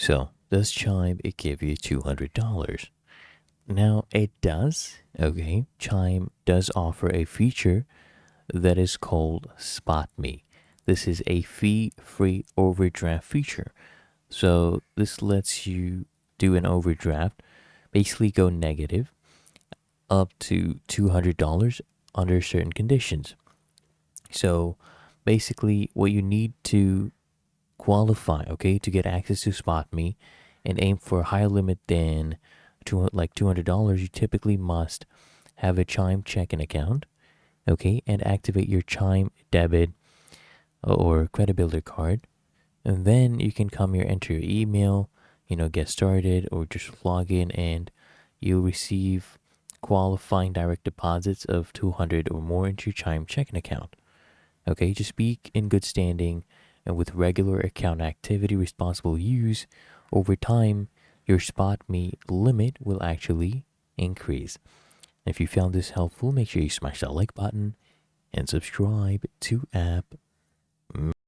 So, does Chime it give you $200? Now, it does. Okay, Chime does offer a feature that is called Spot Me. This is a fee-free overdraft feature. So, this lets you do an overdraft, basically go negative up to $200 under certain conditions. So, basically, what you need to qualify, okay, to get access to Spot Me and aim for a higher limit than like $200, you typically must have a Chime checking account, okay, and activate your Chime debit or credit builder card. And then you can come here, enter your email, get started, or just log in, and you'll receive qualifying direct deposits of 200 or more into your Chime checking account. Okay, just be in good standing and with regular account activity, responsible use, over time, your Spot Me limit will actually increase. If you found this helpful, make sure you smash that like button and subscribe to App